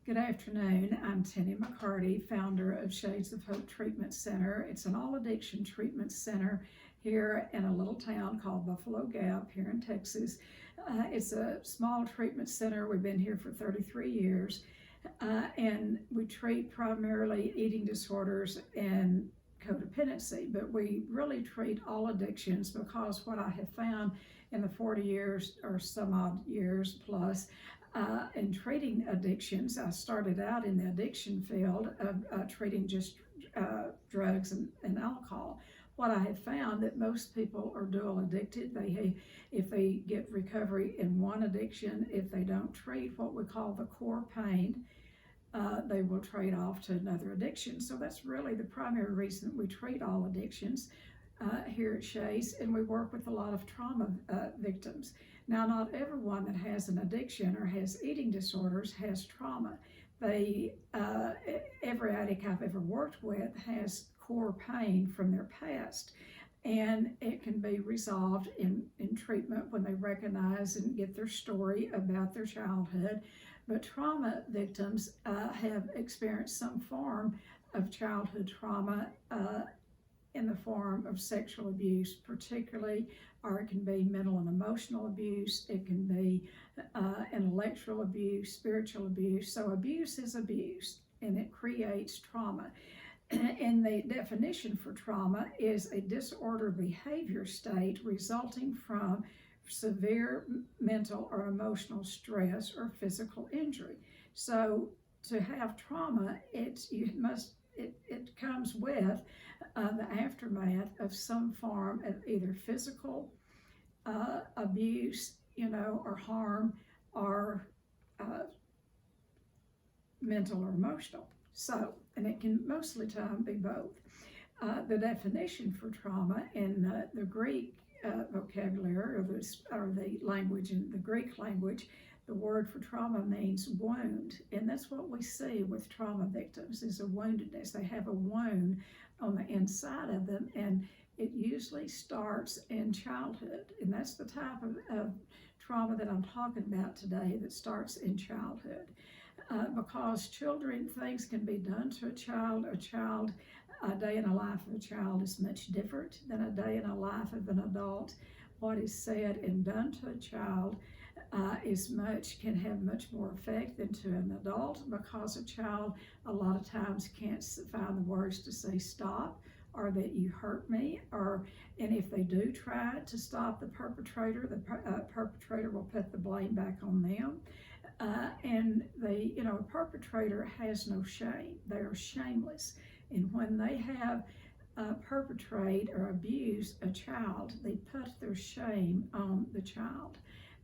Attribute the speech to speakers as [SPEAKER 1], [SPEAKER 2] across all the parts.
[SPEAKER 1] Good afternoon. I'm Tennie McCarty, founder of Shades of Hope Treatment Center. It's an all addiction treatment center here in a little town called Buffalo Gap here in Texas. It's a small treatment center. We've been here for 33 years, and we treat primarily eating disorders and codependency, but we really treat all addictions because what I have found in the 40 years or some odd years plus in treating addictions. I started out in the addiction field of treating just drugs and alcohol. What I have found that most people are dual addicted. If they get recovery in one addiction, if they don't treat what we call the core pain, they will trade off to another addiction. So that's really the primary reason we treat all addictions here at Shades, and we work with a lot of trauma victims. Now, not everyone that has an addiction or has eating disorders has trauma. Every addict I've ever worked with has core pain from their past, and it can be resolved in treatment when they recognize and get their story about their childhood. But trauma victims have experienced some form of childhood trauma in the form of sexual abuse, particularly, or it can be mental and emotional abuse, it can be intellectual abuse, spiritual abuse. So abuse is abuse, and it creates trauma. And the definition for trauma is a disordered behavior state resulting from severe mental or emotional stress or physical injury. So to have trauma, it comes with the aftermath of some form of either physical abuse, or harm, or mental or emotional. So, and it can most of the time be both. The definition for trauma in the Greek vocabulary or the language, in the Greek language, the word for trauma means wound, and that's what we see with trauma victims is a woundedness. They have a wound on the inside of them, and it usually starts in childhood, and that's the type of trauma that I'm talking about today, that starts in childhood. Because things can be done to a child. A day in the life of a child is much different than a day in the life of an adult. What is said and done to a child can have much more effect than to an adult, because a child a lot of times can't find the words to say stop, or that you hurt me, and if they do try to stop the perpetrator will put the blame back on them. And a perpetrator has no shame. They are shameless. And when they have perpetrate or abuse a child, they put their shame on the child.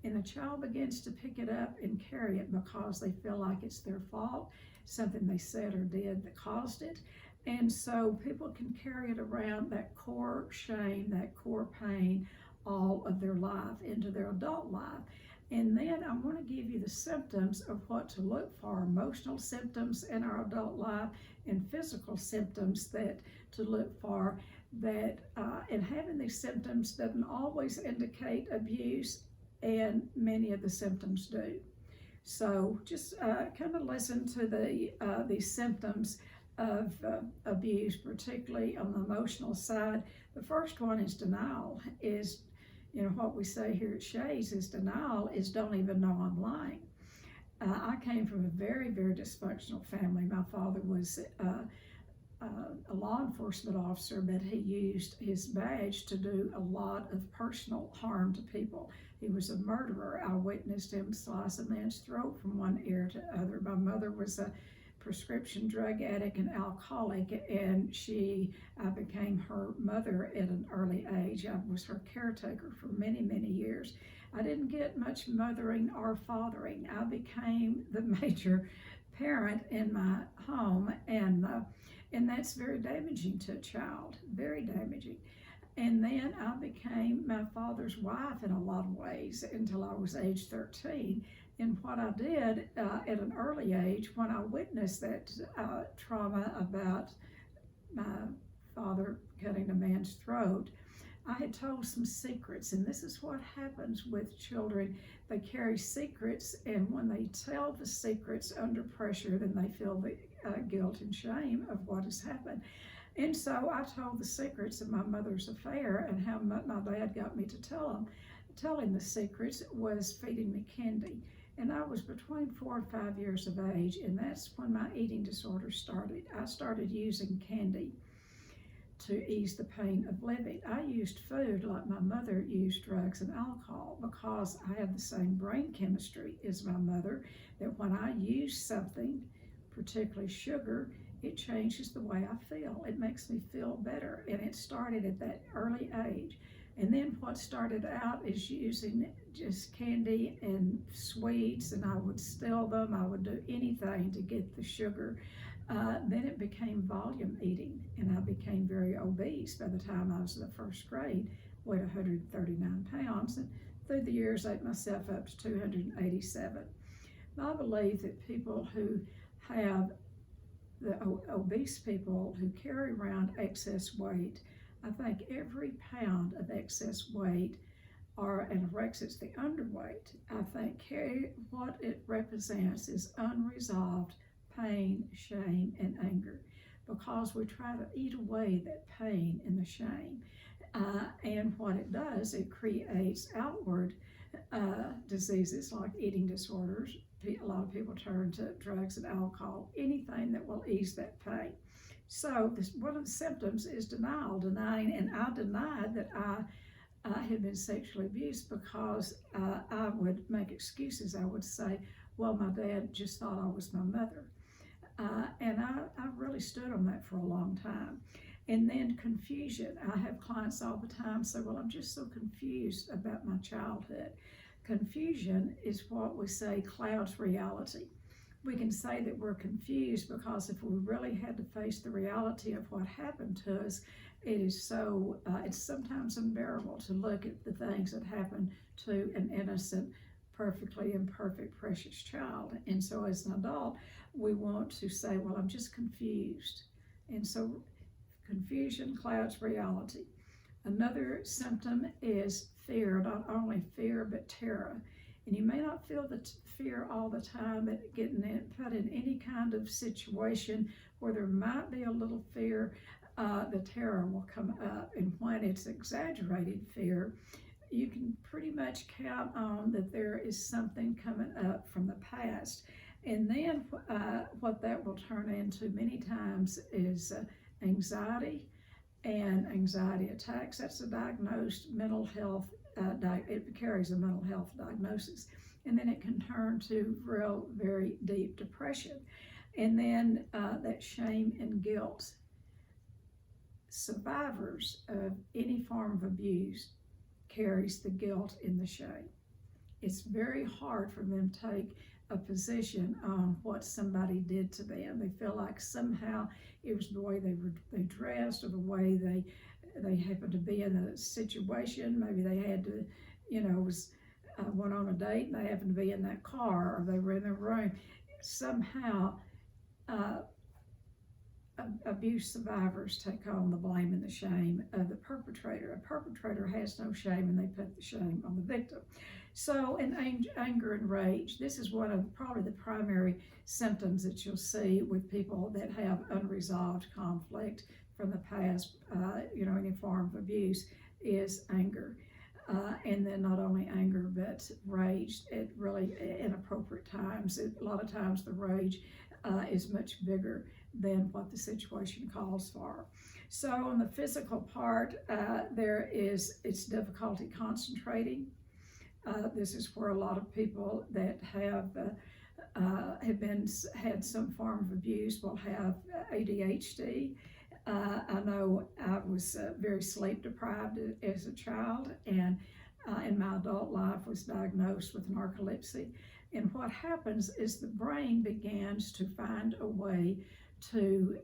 [SPEAKER 1] And the child begins to pick it up and carry it because they feel like it's their fault, something they said or did that caused it. And so people can carry it around, that core shame, that core pain, all of their life into their adult life. And then I want to give you the symptoms of what to look for, emotional symptoms in our adult life and physical symptoms that to look for. And having these symptoms doesn't always indicate abuse, and many of the symptoms do. So just kind of listen to these symptoms of abuse, particularly on the emotional side. The first one is denial. What we say here at Shades is denial is don't even know I'm lying. I came from a very, very dysfunctional family. My father was a law enforcement officer, but he used his badge to do a lot of personal harm to people. He was a murderer. I witnessed him slice a man's throat from one ear to the other. My mother was a prescription drug addict and alcoholic, and I became her mother at an early age. I was her caretaker for many, many years. I didn't get much mothering or fathering. I became the major parent in my home, and that's very damaging to a child, very damaging. And then I became my father's wife in a lot of ways until I was age 13. And what I did at an early age, when I witnessed that trauma about my father cutting a man's throat, I had told some secrets, and this is what happens with children. They carry secrets, and when they tell the secrets under pressure, then they feel the guilt and shame of what has happened. And so I told the secrets of my mother's affair and how my dad got me to tell them. Telling the secrets was feeding me candy. And I was between 4 and 5 years of age, and that's when my eating disorder started. I started using candy to ease the pain of living. I used food like my mother used drugs and alcohol because I have the same brain chemistry as my mother, that when I use something, particularly sugar, it changes the way I feel. It makes me feel better, and it started at that early age. And then what started out is using just candy and sweets, and I would steal them. I would do anything to get the sugar. Then it became volume eating, and I became very obese. By the time I was in the first grade, weighed 139 pounds, and through the years ate myself up to 287. I believe that people who have the obese people who carry around excess weight, I think every pound of excess weight, and it's the underweight, I think what it represents is unresolved pain, shame, and anger, because we try to eat away that pain and the shame. And what it does, it creates outward diseases like eating disorders. A lot of people turn to drugs and alcohol, anything that will ease that pain. So one of the symptoms is denial, denying, and I denied that I had been sexually abused because I would make excuses. I would say, well, my dad just thought I was my mother. And I really stood on that for a long time. And then confusion. I have clients all the time say, well, I'm just so confused about my childhood. Confusion is what we say clouds reality. We can say that we're confused because if we really had to face the reality of what happened to us, it is so, it's sometimes unbearable to look at the things that happened to an innocent, perfectly imperfect, precious child. And so as an adult, we want to say, well, I'm just confused. And so confusion clouds reality. Another symptom is fear, not only fear, but terror. And you may not feel the fear all the time, but getting put in any kind of situation where there might be a little fear, the terror will come up. And when it's exaggerated fear, you can pretty much count on that there is something coming up from the past. And then what that will turn into many times is anxiety and anxiety attacks. That's a diagnosed mental health, it carries a mental health diagnosis. And then it can turn to real, very deep depression. And then that shame and guilt. Survivors of any form of abuse carries the guilt and the shame. It's very hard for them to take a position on what somebody did to them. They feel like somehow it was the way they dressed, or the way they happened to be in a situation. Maybe they had to, went on a date and they happened to be in that car, or they were in their room. Somehow, abuse survivors take on the blame and the shame of the perpetrator. A perpetrator has no shame, and they put the shame on the victim. So, in anger and rage, this is one of probably the primary symptoms that you'll see with people that have unresolved conflict from the past, any form of abuse, is anger. And then not only anger, but rage at really inappropriate times. A lot of times the rage is much bigger than what the situation calls for. So on the physical part, it's difficulty concentrating. This is where a lot of people that have had some form of abuse will have ADHD. I know I was very sleep deprived as a child, and in my adult life was diagnosed with narcolepsy. And what happens is the brain begins to find a way to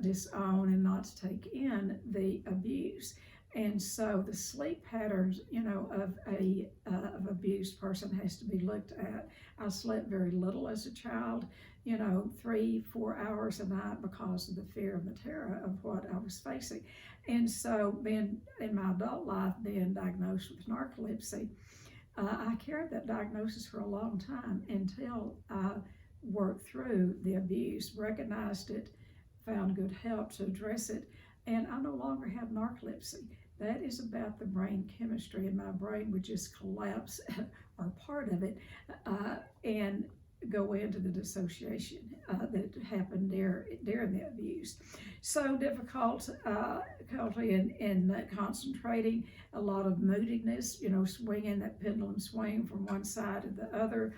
[SPEAKER 1] disown and not to take in the abuse. And so the sleep patterns, of abused person has to be looked at. I slept very little as a child, 3-4 hours a night because of the fear and the terror of what I was facing. And so being in my adult life, being diagnosed with narcolepsy, I carried that diagnosis for a long time until I worked through the abuse, recognized it, found good help to address it, and I no longer have narcolepsy. That is about the brain chemistry, and my brain would just collapse, or part of it, and go into the dissociation that happened during the abuse. So difficulty in concentrating, a lot of moodiness, swinging that pendulum swing from one side to the other.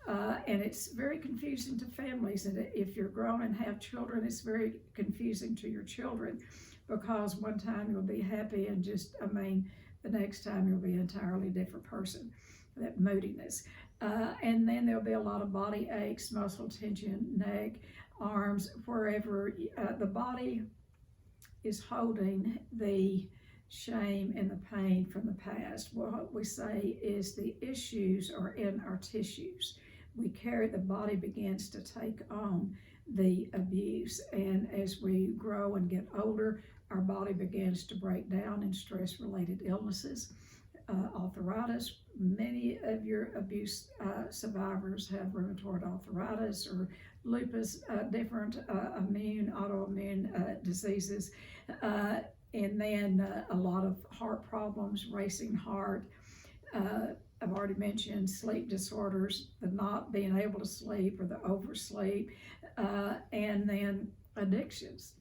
[SPEAKER 1] And it's very confusing to families. And if you're grown and have children, it's very confusing to your children, because one time you'll be happy and the next time you'll be an entirely different person, that moodiness. And then there'll be a lot of body aches, muscle tension, neck, arms, wherever the body is holding the shame and the pain from the past. What we say is the issues are in our tissues. The body begins to take on the abuse, and as we grow and get older, our body begins to break down in stress-related illnesses, arthritis. Many of your abuse survivors have rheumatoid arthritis or lupus, different autoimmune diseases, and then a lot of heart problems, racing heart. I've already mentioned sleep disorders, the not being able to sleep or the oversleep, and then addictions.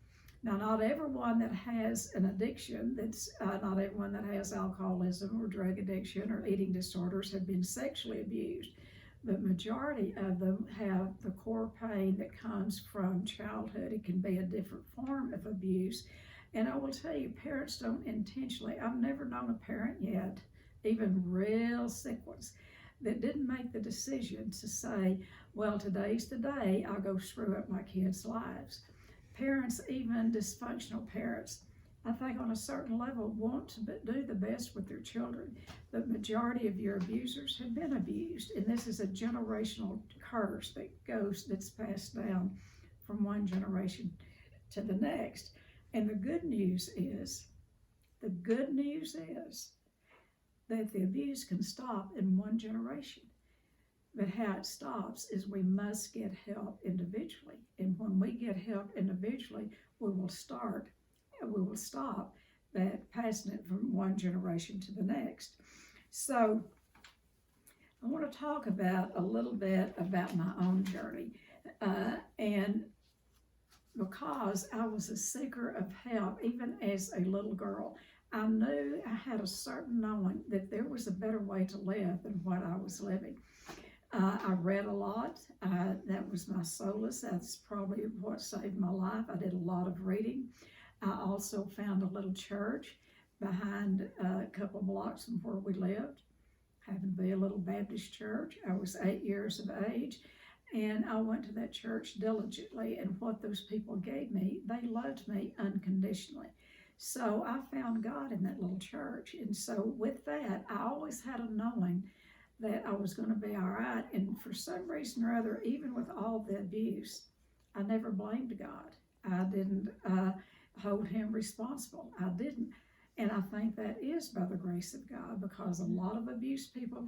[SPEAKER 1] Now, not everyone that has an addiction, not everyone that has alcoholism or drug addiction or eating disorders have been sexually abused. The majority of them have the core pain that comes from childhood. It can be a different form of abuse. And I will tell you, parents don't intentionally, I've never known a parent yet, even real sick ones, that didn't make the decision to say, well, today's the day I'll go screw up my kids' lives. Parents, even dysfunctional parents, I think on a certain level want to do the best with their children. The majority of your abusers have been abused, and this is a generational curse that's passed down from one generation to the next. And the good news is that the abuse can stop in one generation. But how it stops is we must get help individually. And when we get help individually, we will stop that passing it from one generation to the next. So I want to talk a little bit about my own journey. And because I was a seeker of help, even as a little girl, I knew I had a certain knowing that there was a better way to live than what I was living. I read a lot. That was my solace. That's probably what saved my life. I did a lot of reading. I also found a little church behind a couple blocks from where we lived. Happened to be a little Baptist church. I was 8 years of age, and I went to that church diligently, and what those people gave me, they loved me unconditionally. So I found God in that little church, and so with that, I always had a knowing that I was going to be all right. And for some reason or other, even with all the abuse, I never blamed God. I didn't hold him responsible. I didn't. And I think that is by the grace of God, because a lot of abused people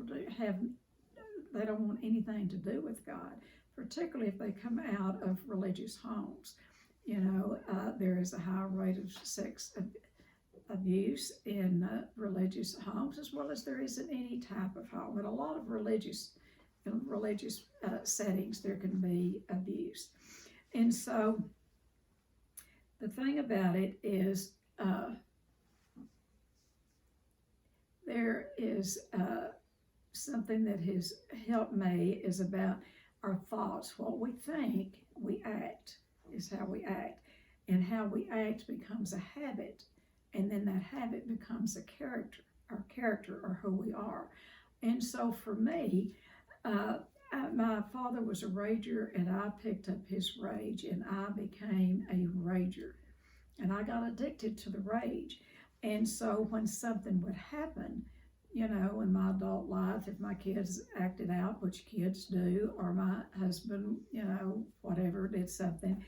[SPEAKER 1] they don't want anything to do with God, particularly if they come out of religious homes. There is a high rate of sex abuse in religious homes, as well as there is in any type of home. In a lot of religious settings, there can be abuse. And so the thing about it is there is something that has helped me is about our thoughts. What we think, we act, is how we act. And how we act becomes a habit. And then that habit becomes a character, our character, or who we are. And so for me, my father was a rager, and I picked up his rage, and I became a rager. And I got addicted to the rage. And so when something would happen, in my adult life, if my kids acted out, which kids do, or my husband, whatever, did something,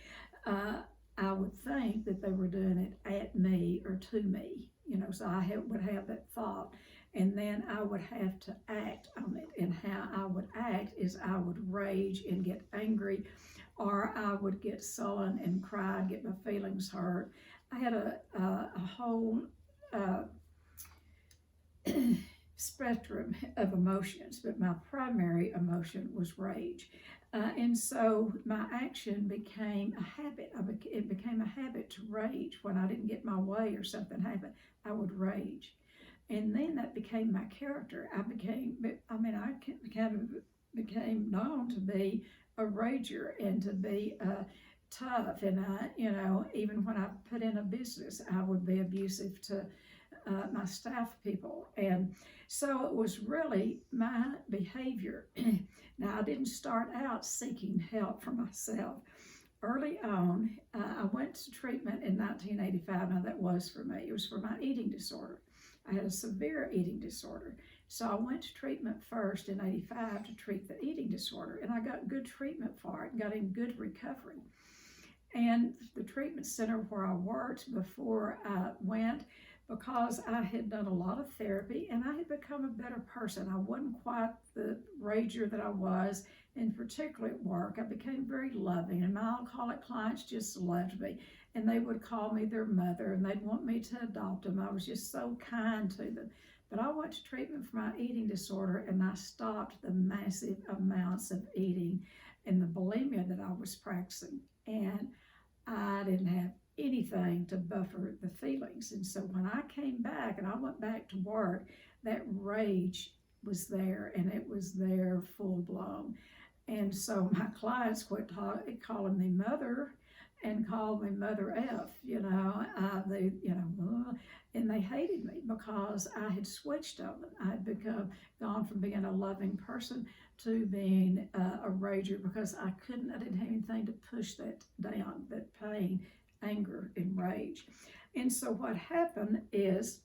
[SPEAKER 1] uh, I would think that they were doing it at me or to me, so would have that thought. And then I would have to act on it. And how I would act is I would rage and get angry, or I would get sullen and cry, get my feelings hurt. I had a whole spectrum of emotions, but my primary emotion was rage. And so my action became a habit. It became a habit to rage. When I didn't get my way or something happened, I would rage. And then that became my character. I kind of became known to be a rager and to be tough. And even when I put in a business, I would be abusive to my staff people. And so it was really my behavior. Now, I didn't start out seeking help for myself. Early on, I went to treatment in 1985. Now, that was for me. It was for my eating disorder. I had a severe eating disorder. So I went to treatment first in 85 to treat the eating disorder. And I got good treatment for it, got in good recovery. And the treatment center where I worked before I went, because I had done a lot of therapy and I had become a better person. I wasn't quite the rager that I was, and particularly at work. I became very loving, and my alcoholic clients just loved me. And they would call me their mother, and they'd want me to adopt them. I was just so kind to them. But I went to treatment for my eating disorder, and I stopped the massive amounts of eating and the bulimia that I was practicing. And I didn't have anything to buffer the feelings. And so when I came back and I went back to work, that rage was there, and it was there full blown. And so my clients quit calling me mother and called me Mother F, and they hated me because I had switched on them. I had gone from being a loving person to being a rager, because I didn't have anything to push that down, that pain, anger, and rage. And so what happened is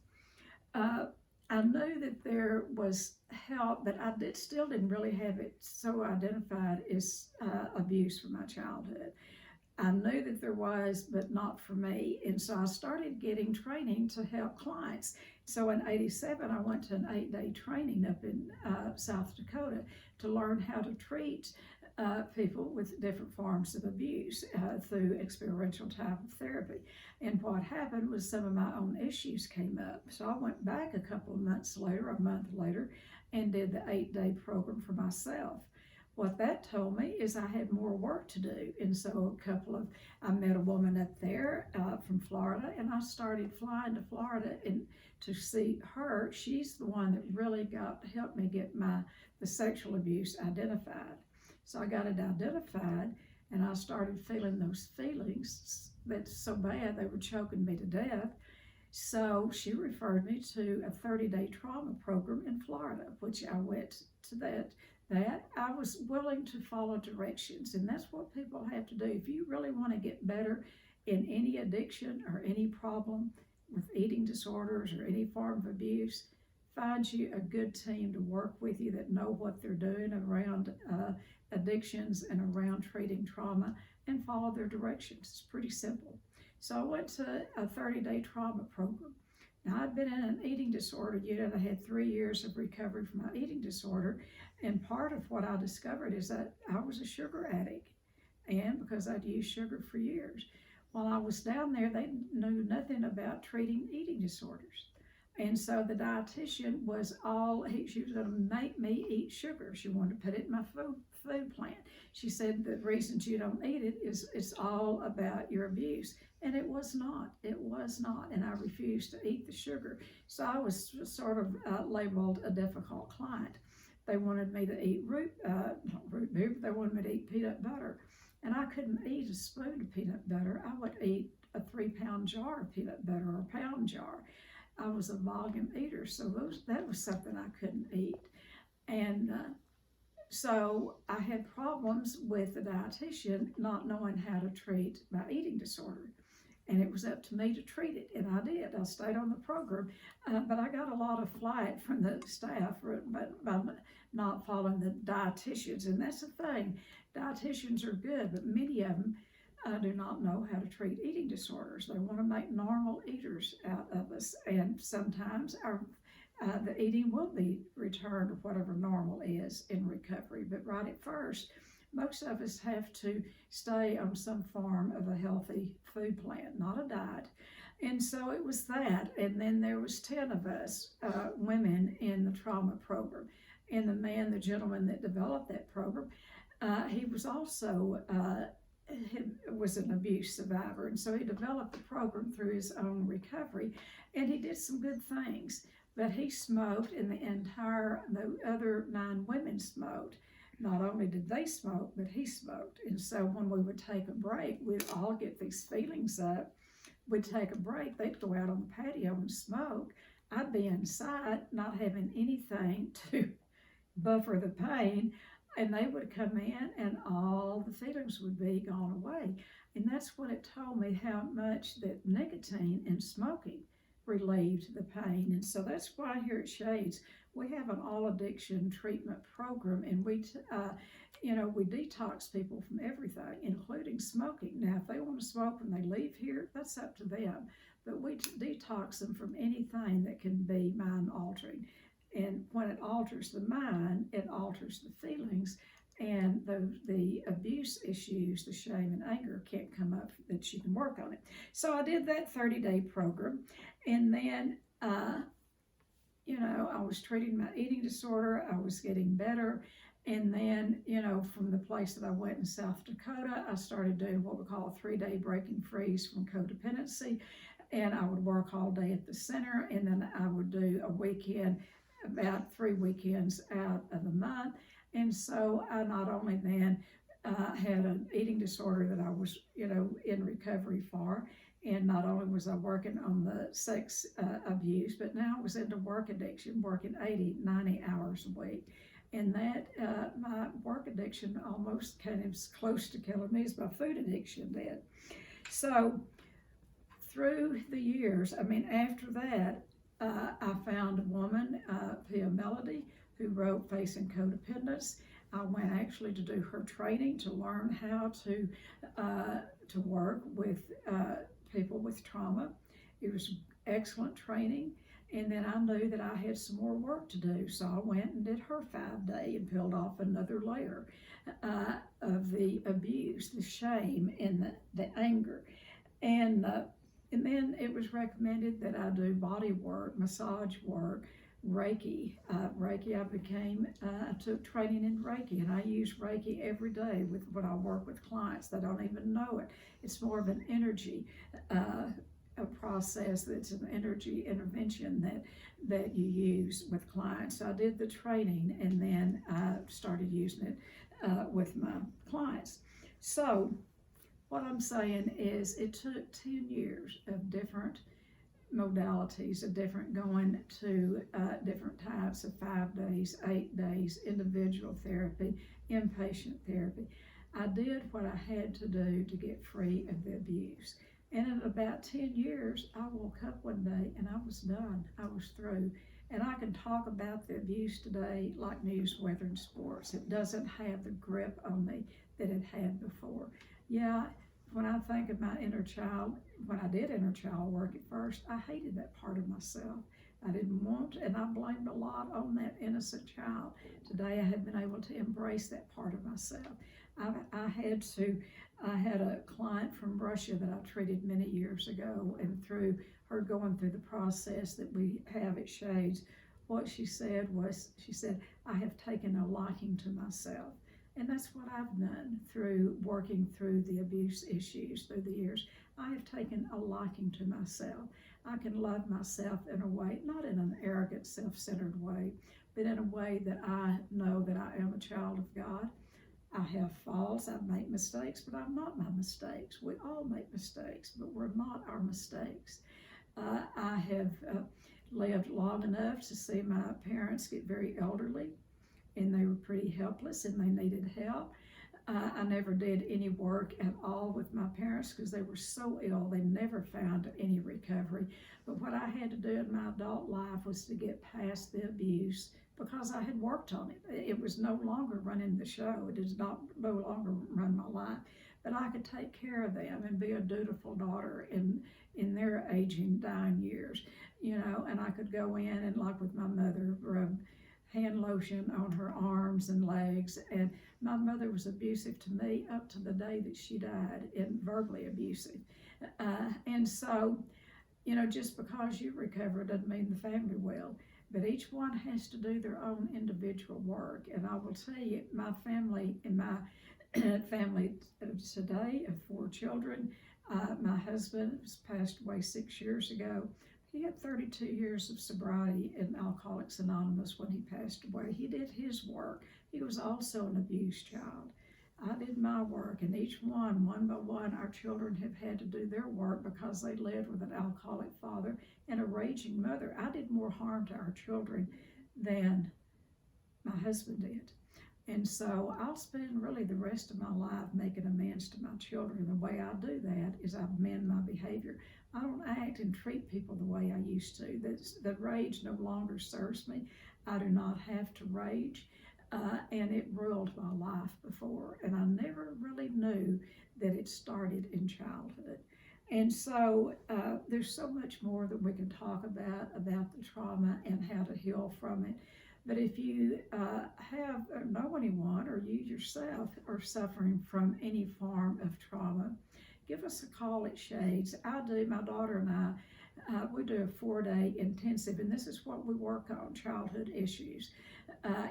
[SPEAKER 1] I knew that there was help, but I still didn't really have it so identified as abuse from my childhood. I knew that there was, but not for me. And so I started getting training to help clients. So in 87, I went to an 8-day training up in South Dakota to learn how to treat people with different forms of abuse through experiential type of therapy. And what happened was some of my own issues came up. So I went back a couple of months later, a month later, and did the 8-day program for myself. What that told me is I had more work to do. And so I met a woman up there from Florida, and I started flying to Florida and to see her. She's the one that really helped me get the sexual abuse identified. So I got it identified, and I started feeling those feelings that's so bad they were choking me to death. So she referred me to a 30-day trauma program in Florida, which I went to that I was willing to follow directions. And that's what people have to do. If you really want to get better in any addiction or any problem with eating disorders or any form of abuse, find you a good team to work with you that know what they're doing around addictions and around treating trauma, and follow their directions. It's pretty simple. So I went to a 30-day trauma program. Now, I'd been in an eating disorder unit. I had 3 years of recovery from my eating disorder. And part of what I discovered is that I was a sugar addict, and because I'd used sugar for years. While I was down there, they knew nothing about treating eating disorders. And so the dietitian she was going to make me eat sugar. She wanted to put it in my food plan. She said the reasons you don't eat it is it's all about your abuse. And it was not. It was not. And I refused to eat the sugar. So I was sort of labeled a difficult client. They wanted me to eat they wanted me to eat peanut butter. And I couldn't eat a spoon of peanut butter. I would eat a 3-pound jar of peanut butter or a pound jar. I was a volume eater, so that was something I couldn't eat. And so I had problems with the dietitian not knowing how to treat my eating disorder. and it was up to me to treat it, and I did. I stayed on the program, but I got a lot of flack from the staff by not following the dietitians, and that's the thing. Dietitians are good, but many of them do not know how to treat eating disorders. They want to make normal eaters out of us, and sometimes the eating will be returned to whatever normal is in recovery. But right at first, most of us have to stay on some form of a healthy food plan, not a diet. And so it was that. And then there was 10 of us, women in the trauma program. And the gentleman that developed that program, he was also was an abuse survivor. And so he developed the program through his own recovery. And he did some good things. But he smoked, and the other 9 women smoked. Not only did they smoke, but he smoked. And so when we would take a break, we'd all get these feelings up. We'd take a break, they'd go out on the patio and smoke. I'd be inside, not having anything to buffer the pain, and they would come in and all the feelings would be gone away. And that's what it told me, how much that nicotine and smoking relieved the pain. And so that's why here at Shades, we have an all addiction treatment program, and we detox people from everything, including smoking. Now, if they want to smoke when they leave here, that's up to them. But we detox them from anything that can be mind altering. And when it alters the mind, it alters the feelings, and the abuse issues, the shame and anger can't come up, that you can work on it. So I did that 30-day program, and then I was treating my eating disorder. I was getting better. And then, from the place that I went in South Dakota, I started doing what we call a 3-day breaking freeze from codependency. And I would work all day at the center, and then I would do a weekend, about 3 weekends out of the month. And so I not only then had an eating disorder that I was, in recovery for, and not only was I working on the sex abuse, but now I was into work addiction, working 80, 90 hours a week. And that my work addiction almost came as close to killing me as my food addiction did. So through the years, after that, I found a woman, Pia Melody, who wrote Facing Codependence. I went actually to do her training to learn how to work with people with trauma. It was excellent training. And then I knew that I had some more work to do. So I went and did her 5-day and peeled off another layer of the abuse, the shame, and the anger. And then it was recommended that I do body work, massage work, Reiki. I took training in Reiki, and I use Reiki every day when I work with clients. They don't even know it. It's more of an energy a process that's an energy intervention that you use with clients. So I did the training, and then I started using it with my clients. So what I'm saying is it took 10 years of different modalities, of going to different types of 5 days, 8 days, individual therapy, inpatient therapy. I did what I had to do to get free of the abuse. And in about 10 years, I woke up one day and I was done. I was through. And I can talk about the abuse today like news, weather, and sports. It doesn't have the grip on me that it had before. Yeah, when I think of my inner child, when I did inner child work at first, I hated that part of myself. I didn't want, and I blamed a lot on that innocent child. Today I have been able to embrace that part of myself. I had a client from Russia that I treated many years ago, and through her going through the process that we have at Shades, what she said was, I have taken a liking to myself. And that's what I've done through working through the abuse issues through the years. I have taken a liking to myself. I can love myself in a way, not in an arrogant, self-centered way, but in a way that I know that I am a child of God. I have faults, I make mistakes, but I'm not my mistakes. We all make mistakes, but we're not our mistakes. I have lived long enough to see my parents get very elderly, and they were pretty helpless and they needed help. I never did any work at all with my parents because they were so ill. They never found any recovery. But what I had to do in my adult life was to get past the abuse because I had worked on it. It was no longer running the show. It is no longer run my life. But I could take care of them and be a dutiful daughter in their aging, dying years, and I could go in and, like with my mother, rub hand lotion on her arms and legs. And my mother was abusive to me up to the day that she died, and verbally abusive. And so, just because you recover doesn't mean the family will. But each one has to do their own individual work. And I will tell you, my family and my family today of 4 children, my husband was passed away 6 years ago. He had 32 years of sobriety in Alcoholics Anonymous when he passed away. He did his work. He was also an abused child. I did my work, and each one by one, our children have had to do their work because they lived with an alcoholic father and a raging mother. I did more harm to our children than my husband did. And so I'll spend really the rest of my life making amends to my children. The way I do that is I amend my behavior. I don't act and treat people the way I used to. The rage no longer serves me. I do not have to rage. And it ruled my life before. And I never really knew that it started in childhood. And so there's so much more that we can talk about the trauma and how to heal from it. But if you have or know anyone, or you yourself are suffering from any form of trauma, give us a call at Shades. I do, my daughter and I, we do a 4-day intensive, and this is what we work on, childhood issues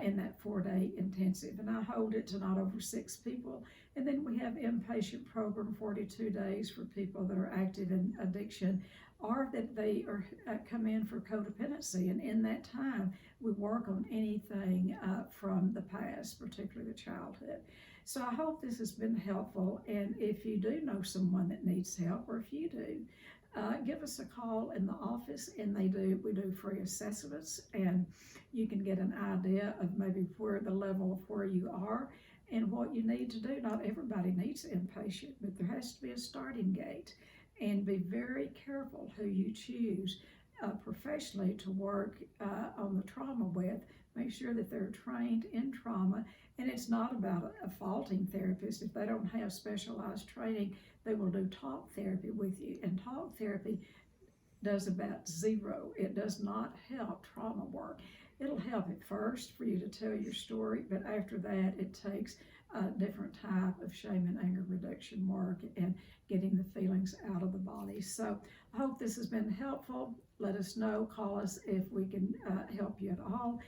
[SPEAKER 1] in that 4-day intensive. And I hold it to not over 6 people. And then we have inpatient program, 42 days for people that are active in addiction, or that they are come in for codependency. And in that time, we work on anything from the past, particularly the childhood. So I hope this has been helpful. And if you do know someone that needs help, or if you do, give us a call in the office, and we do free assessments, and you can get an idea of maybe where the level of where you are and what you need to do. Not everybody needs inpatient, but there has to be a starting gate. And be very careful who you choose professionally to work on the trauma with. Make sure that they're trained in trauma, and it's not about a faulting therapist. If they don't have specialized training, they will do talk therapy with you, and talk therapy does about 0. It does not help trauma work. It'll help at first for you to tell your story, but after that, it takes a different type of shame and anger reduction work and getting the feelings out of the body. So I hope this has been helpful. Let us know, call us if we can help you at all.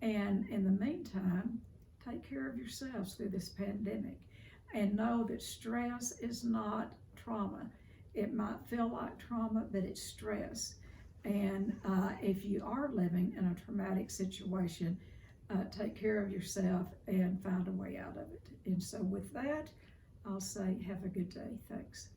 [SPEAKER 1] And in the meantime, take care of yourselves through this pandemic, and know that stress is not trauma. It might feel like trauma, but it's stress. And if you are living in a traumatic situation, take care of yourself and find a way out of it. And so with that, I'll say have a good day. Thanks.